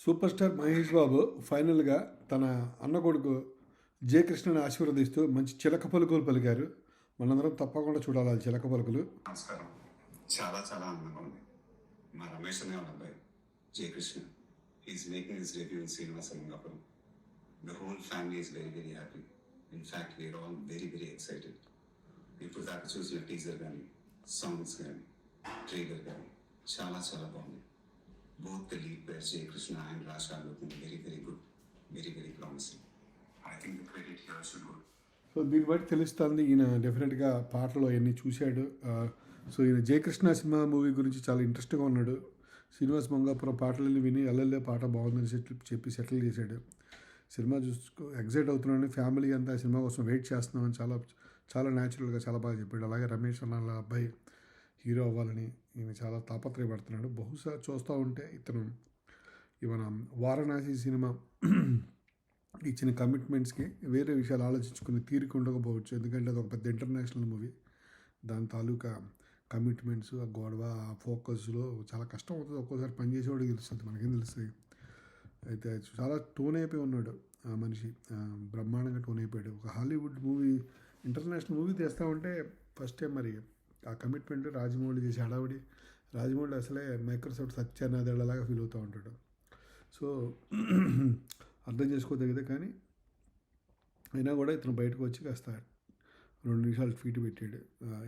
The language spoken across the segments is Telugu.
సూపర్ స్టార్ మహేష్ బాబు ఫైనల్గా తన అన్న కొడుకు జే కృష్ణని ఆశీర్వదిస్తూ మంచి చిలక పలుకులు పలికారు. మనందరం తప్పకుండా చూడాలి ఆ చిలక పలుకులు. నమస్కారం. చాలా చాలా ఆనందంగా ఉంది. మా రమేష్ అనే వాళ్ళ అబ్బాయి Jayakrishna is making his debut in Srinivasa Lingapuram. The whole family is very very happy. In fact we're all very very excited. ఇప్పుడు దాకా చూసిన టీజర్ కానీ, సాంగ్స్ కానీ, ట్రైలర్ కానీ చాలా చాలా బాగుంది. Both the lead pairs Jayakrishna and Rasha looking very very good, very very promising. I think the credit here should go. So దీన్ని బట్టి తెలుస్తుంది ఈయన డెఫినెట్గా పాటలు అవన్నీ చూశాడు. సో ఈయన జయకృష్ణ సినిమా మూవీ గురించి చాలా ఇంట్రెస్ట్గా ఉన్నాడు. శ్రీనివాస్ మంగాపురం పాటలని విని అల్లల్లే పాట బాగుందని చెప్పి సెటిల్ చేశాడు. సినిమా చూసుకో ఎగ్జైట్ అవుతున్నాడని ఫ్యామిలీ అంతా సినిమా కోసం వెయిట్ చేస్తున్నామని చాలా చాలా న్యాచురల్గా చాలా బాగా చెప్పాడు. అలాగే రమేష్ అన్న వాళ్ళ అబ్బాయి హీరో అవ్వాలని ఈయన చాలా తాపత్రయపడుతున్నాడు. బహుశా చూస్తూ ఉంటే ఇవన్న వారణాసి సినిమా ఇచ్చిన కమిట్మెంట్స్కి వేరే విషయాలు ఆలోచించుకుని తీరిక ఉండకపోవచ్చు. ఎందుకంటే అది ఒక పెద్ద ఇంటర్నేషనల్ మూవీ. దాని తాలూకా కమిట్మెంట్స్, ఆ గొడవ, ఆ ఫోకస్లో చాలా కష్టం అవుతుంది. ఒక్కోసారి పనిచేసేవాడికి తెలుస్తుంది, మనకేం తెలుస్తుంది. అయితే చాలా టోన్ అయిపోయి ఉన్నాడు ఆ మనిషి, బ్రహ్మాండంగా టోన్ అయిపోయాడు. ఒక హాలీవుడ్ మూవీ, ఇంటర్నేషనల్ మూవీ తెస్తా ఉంటే ఫస్ట్ టైం మరి ఆ కమిట్మెంట్ రాజమౌళి చేసి హడావిడి. రాజమౌళి అసలే మైక్రోసాఫ్ట్ సత్యనాదేళ్లలాగా ఫీల్ అవుతూ ఉంటాడు. సో అర్థం చేసుకోదగితే, కానీ అయినా కూడా ఇతను బయటకు వచ్చి కాస్త 2 నిమిషాలు ట్వీట్ పెట్టాడు.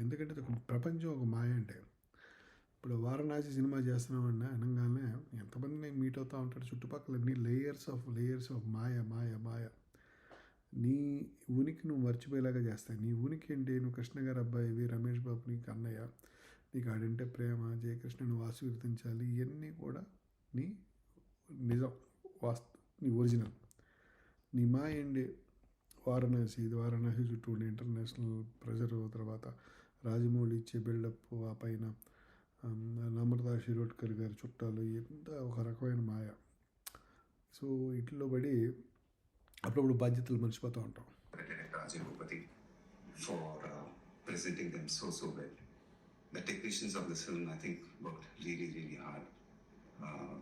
ఎందుకంటే ఒక ప్రపంచం ఒక మాయ. అంటే ఇప్పుడు వారణాసి సినిమా చేస్తున్నామన్నా అనగానే ఎంతమందిని మీట్ అవుతూ ఉంటాడు. చుట్టుపక్కల అన్ని లేయర్స్ ఆఫ్ మాయ మాయ మాయ. నీ ఉనికి నువ్వు మర్చిపోయేలాగా చేస్తాయి. నీ ఉనికి ఏంటి? నువ్వు కృష్ణ గారు అబ్బాయివి, రమేష్ బాబు నీకు అన్నయ్య, నీకు ఆడంటే ప్రేమ, జయకృష్ణ నువ్వు ఆశీర్వదించాలి, ఇవన్నీ కూడా నీ నిజం, నీ ఒరిజినల్. నీ మాయ ఏంటి? వారణాసి. ఇది వారణాసి చుట్టూ ఉండే ఇంటర్నేషనల్ ప్రెజర్, తర్వాత రాజమౌళి ఇచ్చే బిల్డప్, ఆ పైన నమ్రతా శిరోడ్కర్ గారి చుట్టాలు, ఎంత ఒక రకమైన మాయ. సో ఇట్లో పడి అప్పుడప్పుడు బాధ్యతలు మర్చిపోతూ ఉంటాం. Rajay Bhupati for presenting them so well. The technicians of this film, I think, worked really really hard.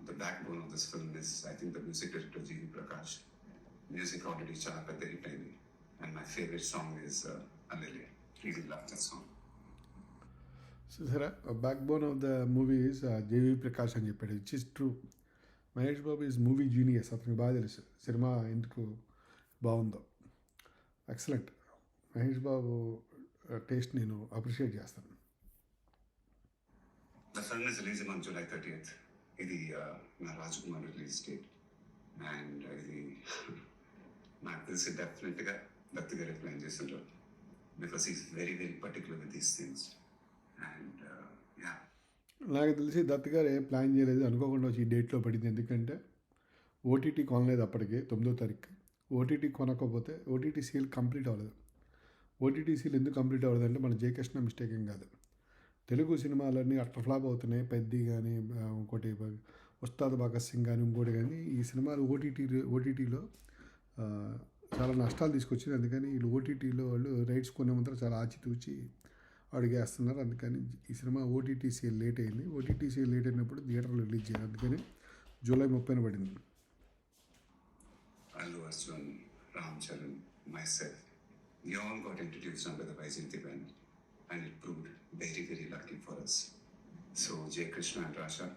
The backbone of this film is, I think, the music director G.V. Prakash. Music already చాలా పెద్ద హిట్ అయింది. And my favorite song is Allele. Really love that song. సరే, backbone of the movie is JV Prakash అని చెప్పాడు, which is true. Mahesh Babu is movie genius. అతనికి బాగా తెలుసు సినిమా ఎందుకు బాగుందో. ఎక్సలెంట్. మహేష్ బాబు టేస్ట్ నేను అప్రిషియేట్ చేస్తాను. The film is releasing on July 30th. ఇది నా రాజకుమార్ రిలీజ్ డేట్. అండ్ ఇది నాకు తెలిసి డెఫినెట్గా దత్తు గారు ప్లాన్ చేస్తుంటారు. Because is very very particular with these things. And yeah, నాకు తెలిసి దత్ గారు ఏం ప్లాన్ చేయలేదు, అనుకోకుండా వచ్చి ఈ డేట్లో పడింది. ఎందుకంటే ఓటీటీ కొనలేదు అప్పటికి, 9వ తారీఖు. ఓటీటీ కొనకపోతే ఓటీటీ సీల్ కంప్లీట్ అవ్వలేదు. ఓటీటీ సీల్ ఎందుకు కంప్లీట్ అవ్వలేదు అంటే మన జయకృష్ణ మిస్టేక్ ఏం కాదు. తెలుగు సినిమాలన్నీ అట్లా ఫ్లాప్ అవుతున్నాయి. పెద్ది కానీ, ఇంకోటి ఉస్తాద్ భగత్ సింగ్ కానీ, ఇంకోటి కానీ, ఈ సినిమాలు ఓటీటీలో చాలా నష్టాలు తీసుకొచ్చింది. అందుకని వీళ్ళు ఓటీటీలో వాళ్ళు రైట్స్ కొనే ముందర చాలా ఆచితూచి అడిగేస్తున్నారు. అందుకని ఈ సినిమా ఓటీటీ సేల్ లేట్ అయింది. ఓటీటీ సేల్ లేట్ అయినప్పుడు థియేటర్లో రిలీజ్ చేయాలి. అందుకని జూలై 30న పడింది. Allu Arjun, Ram Charan, myself, we all got introduced under the Vaijayanti banner, and it proved very very lucky for us. So Jay Krishna and Rasha,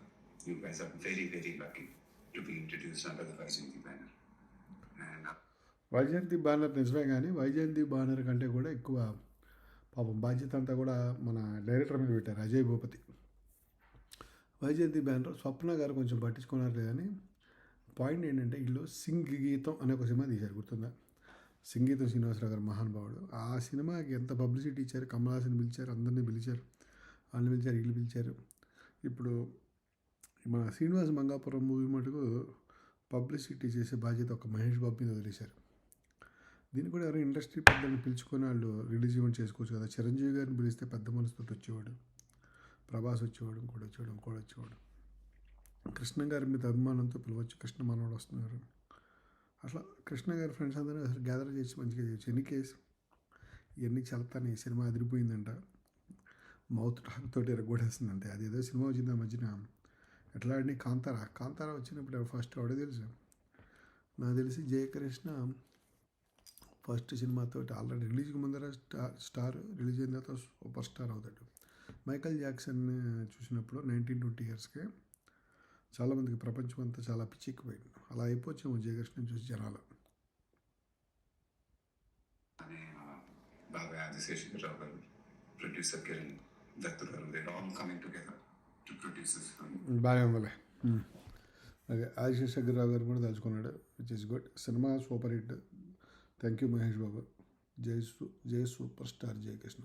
you guys are very very lucky to be introduced under the Vaijayanti banner. And Vyjayanthi banner నిజమే, కానీ వైజయంతి బ్యానర్ కంటే కూడా ఎక్కువ పాపం బాధ్యత అంతా కూడా మన డైరెక్టర్ మీద పెట్టారు, అజయ్ భూపతి. వైజయంతి బ్యానర్ స్వప్న గారు కొంచెం పట్టించుకున్నారు. కానీ పాయింట్ ఏంటంటే వీళ్ళు సింగ్ గీతం అనే ఒక సినిమా తీశారు, గుర్తుందా? సంగీతం శ్రీనివాసరావు గారు మహానుభావుడు. ఆ సినిమాకి ఎంత పబ్లిసిటీ ఇచ్చారు. కమల్ హాసన్ పిలిచారు, అందరినీ పిలిచారు, వాళ్ళని పిలిచారు, వీళ్ళు పిలిచారు. ఇప్పుడు మన శ్రీనివాస మంగాపురం మూవీ మటుకు పబ్లిసిటీ చేసే బాధ్యత ఒక మహేష్ బాబు మీద వదిలేశారు. దీన్ని కూడా ఎవరైనా ఇండస్ట్రీ పెద్దల్ని పిలుచుకొని వాళ్ళు రిలీజ్ ఈవెంట్ చేసుకోవచ్చు కదా. చిరంజీవి గారిని పిలిస్తే పెద్ద మనసుతో వచ్చేవాడు, ప్రభాస్ వచ్చేవాడు, ఇంకోటి వచ్చేవాడు. కృష్ణ గారి మీద అభిమానంతో పిలవచ్చు, కృష్ణ మనవాడు వస్తున్నారు. అట్లా కృష్ణ గారి ఫ్రెండ్స్ అందరూ అసలు గ్యాదర్ చేసి మంచిగా చేయొచ్చు. ఎన్ని కేసు ఇవన్నీ చల్తానే. సినిమా అదిరిపోయిందంట, మౌత్ టాక్ తోటి ఎరగొడేస్తుందంటే. అది ఏదో సినిమా వచ్చింది ఆ మధ్యన, ఎట్లా అండి కాంతారా వచ్చినప్పుడు ఫస్ట్ ఎవడో తెలుసు నాకు తెలిసి జయకృష్ణ ఫస్ట్ సినిమాతో ఆల్రెడీ రిలీజ్కి ముందర స్టార్ రిలీజ్ అయిన తర్వాత సూపర్ స్టార్ అవుతాడు. మైకల్ జాక్సన్ చూసినప్పుడు 19-20 ఇయర్స్కే చాలామందికి ప్రపంచం అంతా చాలా పిచ్చెక్కిపోయింది. అలా అయిపోవచ్చేమో జయకృష్ణ చూసి జనాలు. అనే బాబాయ్ ఆదిశేషరావు గారు, producer Kiran Dattu garu, they all coming together to produce this film. బాగా ఉందిలే. అలాగే ఆదిశేషగిరిరావు గారు కూడా తలుచుకున్నాడు, which is good. Cinema super hit. Thank you Mahesh Babu. జై సూపర్ స్టార్ జయకృష్ణ.